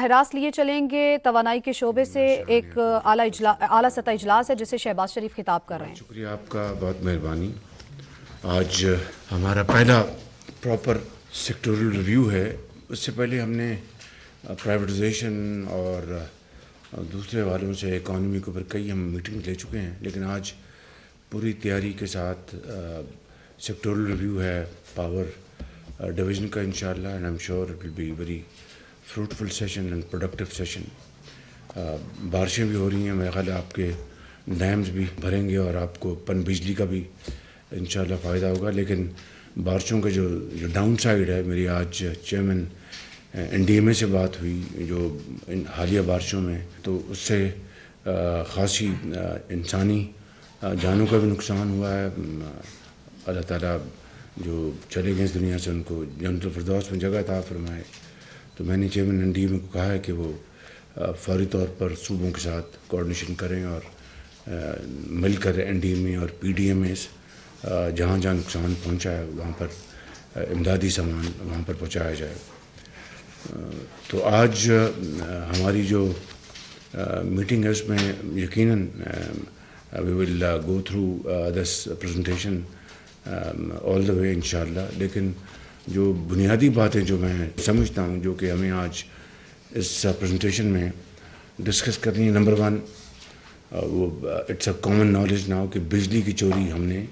ہراس لیے چلیں گے توانائی کے شعبے سے ایک اعلیٰ سطح اجلاس ہے جسے شہباز شریف خطاب کر رہے ہیں۔ شکریہ آپ کا، بہت مہربانی۔ آج ہمارا پہلا پراپر سیکٹورل ریویو ہے۔ اس سے پہلے ہم نے پرائیویٹائزیشن اور دوسرے حوالوں سے اکانومی کے اوپر کئی ہم میٹنگ لے چکے ہیں، لیکن آج پوری تیاری کے ساتھ سیکٹورل ریویو ہے پاور ڈویژن کا انشاءاللہ، and I'm sure it will be very fruitful session and productive session. بارشیں بھی ہو رہی ہیں، میرا خیال ہے آپ کے ڈیمز بھی بھریں گے اور آپ کو پن بجلی کا بھی انشاءاللہ فائدہ ہوگا، لیکن بارشوں کا جو ڈاؤن سائیڈ ہے، میری آج چیئرمین این ڈی ایم اے سے بات ہوئی جو حالیہ بارشوں میں، تو اس سے خاصی انسانی جانوں کا بھی نقصان ہوا ہے۔ اللہ تعالیٰ جو چلے گئے اس دنیا سے ان کو جنت الفردوس میں جگہ عطا فرمائے۔ تو میں نے چیئرمین این ڈی ایم اے کو کہا ہے کہ وہ فوری طور پر صوبوں کے ساتھ کوآرڈینیشن کریں اور مل کر این ڈی ایم اے اور پی ڈی ایم ایس جہاں جہاں نقصان پہنچا ہے وہاں پر امدادی سامان وہاں پر پہنچایا جائے۔ تو آج ہماری جو میٹنگ ہے اس میں یقیناً وی ول گو تھرو دس پریزنٹیشن آل دا وے انشاءاللہ، لیکن جو بنیادی باتیں جو میں سمجھتا ہوں جو کہ ہمیں آج اس پریزنٹیشن میں ڈسکس کرنی ہے، نمبر ون، وہ it's a common knowledge now کہ بجلی کی چوری ہم نے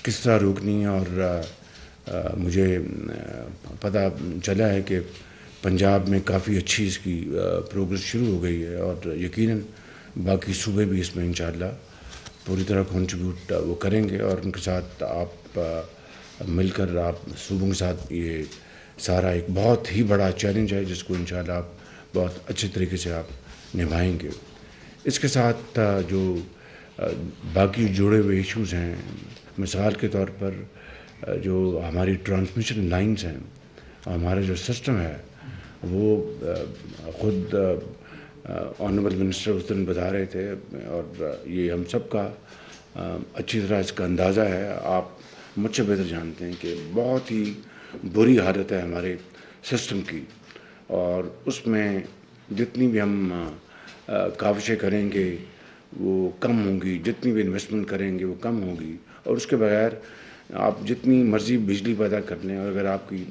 کس طرح روکنی ہے، اور مجھے پتہ چلا ہے کہ پنجاب میں کافی اچھی اس کی پروگرس شروع ہو گئی ہے، اور یقیناً باقی صوبے بھی اس میں انشاءاللہ پوری طرح کنٹریبیوٹ وہ کریں گے، اور ان کے ساتھ آپ مل کر آپ صوبوں کے ساتھ یہ سارا ایک بہت ہی بڑا چیلنج ہے جس کو انشاءاللہ آپ بہت اچھے طریقے سے آپ نبھائیں گے۔ اس کے ساتھ جو باقی جڑے ہوئے ایشوز ہیں، مثال کے طور پر جو ہماری ٹرانسمیشن لائنز ہیں، ہمارا جو سسٹم ہے وہ خود آنریبل منسٹر اس دن بتا رہے تھے، اور یہ ہم سب کا اچھی طرح اس کا اندازہ ہے، آپ مجھ سے بہتر جانتے ہیں کہ بہت ہی بری حالت ہے ہمارے سسٹم کی، اور اس میں جتنی بھی ہم کاوشیں کریں گے وہ کم ہوں گی، جتنی بھی انویسٹمنٹ کریں گے وہ کم ہوگی، اور اس کے بغیر آپ جتنی مرضی بجلی پیدا کر لیں، اور اگر آپ کی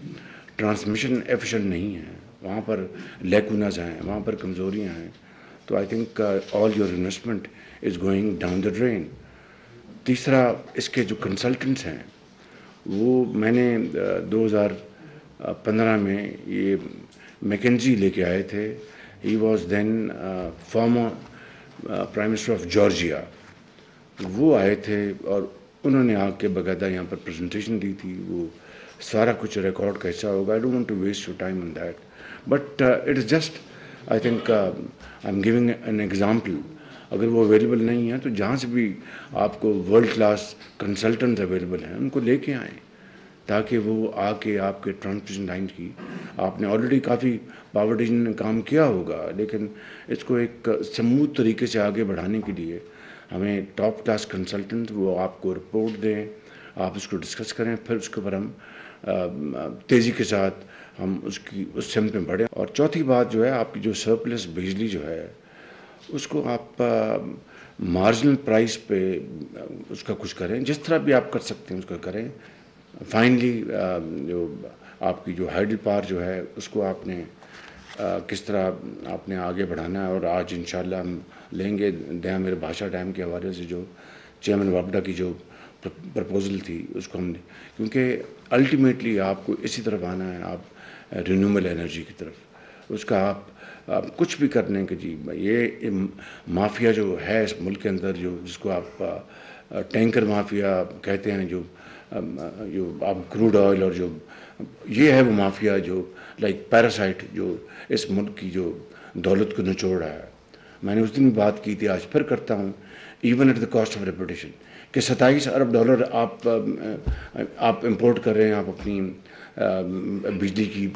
ٹرانسمیشن ایفیشینٹ نہیں ہے، وہاں پر لیکونز ہیں، وہاں پر کمزوریاں ہیں، تو I think all your investment is going down the drain. تیسرا، اس کے جو کنسلٹنٹس ہیں وہ میں نے 2015 میں یہ میکنزی لے کے آئے تھے، he was then former prime minister of Georgia, وہ آئے تھے اور انہوں نے آ کے باقاعدہ یہاں پر پریزنٹیشن دی تھی، وہ سارا کچھ ریکارڈ کا حصہ ہوگا۔ I don't want to waste your time on that, but it is just I think I'm giving an example. اگر وہ اویلیبل نہیں ہیں تو جہاں سے بھی آپ کو ورلڈ کلاس کنسلٹنٹس اویلیبل ہیں ان کو لے کے آئیں، تاکہ وہ آ کے آپ کے ٹرانسمیشن لائن کی، آپ نے آلریڈی کافی پاور ڈویژن نے کام کیا ہوگا، لیکن اس کو ایک سموتھ طریقے سے آگے بڑھانے کے لیے ہمیں ٹاپ کلاس کنسلٹنٹ وہ آپ کو رپورٹ دیں، آپ اس کو ڈسکس کریں، پھر اس کے اوپر ہم تیزی کے ساتھ ہم اس سمت میں بڑھیں۔ اور چوتھی بات جو ہے، آپ کی جو سرپلس بجلی جو ہے اس کو آپ مارجنل پرائس پہ اس کا کچھ کریں، جس طرح بھی آپ کر سکتے ہیں اس کا کریں۔ فائنلی جو آپ کی جو ہائیڈل پاور جو ہے اس کو آپ نے کس طرح آپ نے آگے بڑھانا ہے، اور آج انشاءاللہ ہم لیں گے ڈیم، میرے بھاشا ڈیم کے حوالے سے جو چیئرمین واپڈا کی جو پرپوزل تھی اس کو ہم نے، کیونکہ الٹیمیٹلی آپ کو اسی طرف آنا ہے، آپ رینیوبل انرجی کی طرف، اس کا آپ کچھ بھی کرنے کے جی یہ مافیا جو ہے اس ملک کے اندر، جو جس کو آپ ٹینکر مافیا کہتے ہیں، جو آپ کروڈ آئل، اور جو یہ ہے وہ مافیا جو لائک پیراسائٹ جو اس ملک کی جو دولت کو نچوڑ رہا ہے۔ میں نے اس دن بھی بات کی تھی، آج پھر کرتا ہوں، even at the cost of reputation, کہ 27 ارب ڈالر آپ امپورٹ کر رہے ہیں، آپ اپنی بجلی کی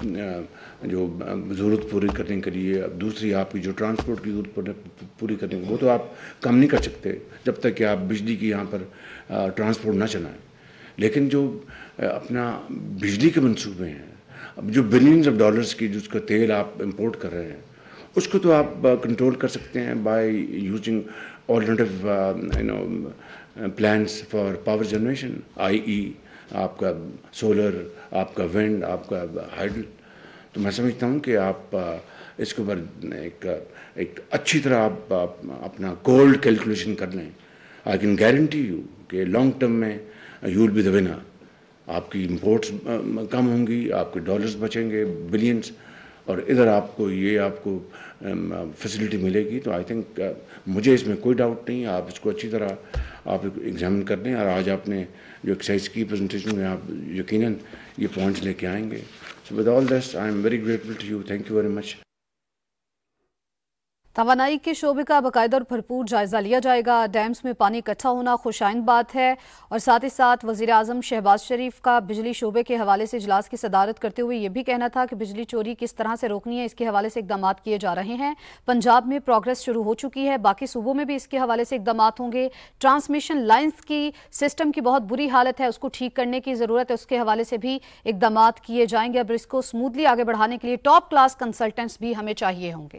جو ضرورت پوری کرنے کے لیے، دوسری آپ کی جو ٹرانسپورٹ کی ضرورت پوری کرنے کے، وہ تو آپ کم نہیں کر سکتے جب تک کہ آپ بجلی کی یہاں پر ٹرانسپورٹ نہ چلائیں، لیکن جو اپنا بجلی کے منصوبے ہیں، اب جو بلینز آف ڈالرز کی جس کا تیل آپ امپورٹ کر رہے ہیں، اس کو تو آپ کنٹرول کر سکتے ہیں by using alternative plans for power generation, i.e. آپ کا سولر، آپ کا ونڈ، آپ کا ہائیڈل. تو میں سمجھتا ہوں کہ آپ اس کے اوپر ایک اچھی طرح آپ اپنا کولڈ کیلکولیشن کر لیں. آئی کین گارنٹی یو کہ لانگ ٹرم میں you will be the winner. آپ کی امپورٹس کم ہوں گی، آپ کے ڈالرز بچیں گے بلینس، اور ادھر آپ کو فیسلٹی ملے گی. تو آئی تھنک مجھے اس میں کوئی ڈاؤٹ نہیں. آپ اس کو اچھی طرح آپ ایگزامن کر لیں، اور آج آپ نے جو ایکسرسائز کی پریزنٹیشن میں آپ یقیناً یہ پوائنٹس لے کے آئیں گے. So with all this I'm very grateful to you. Thank you very much. توانائی کے شعبے کا باقاعدہ اور بھرپور جائزہ لیا جائے گا. ڈیمز میں پانی اکٹھا ہونا خوش آئند بات ہے، اور ساتھ ہی ساتھ وزیر اعظم شہباز شریف کا بجلی شعبے کے حوالے سے اجلاس کی صدارت کرتے ہوئے یہ بھی کہنا تھا کہ بجلی چوری کس طرح سے روکنی ہے، اس کے حوالے سے اقدامات کیے جا رہے ہیں. پنجاب میں پروگریس شروع ہو چکی ہے، باقی صوبوں میں بھی اس کے حوالے سے اقدامات ہوں گے. ٹرانسمیشن لائنز کی سسٹم کی بہت بری حالت ہے، اس کو ٹھیک کرنے کی ضرورت ہے، اس کے حوالے سے بھی اقدامات کیے جائیں گے. اب اس کو سموتھلی آگے بڑھانے کے لیے ٹاپ کلاس کنسلٹنٹس بھی ہمیں چاہیے ہوں گے.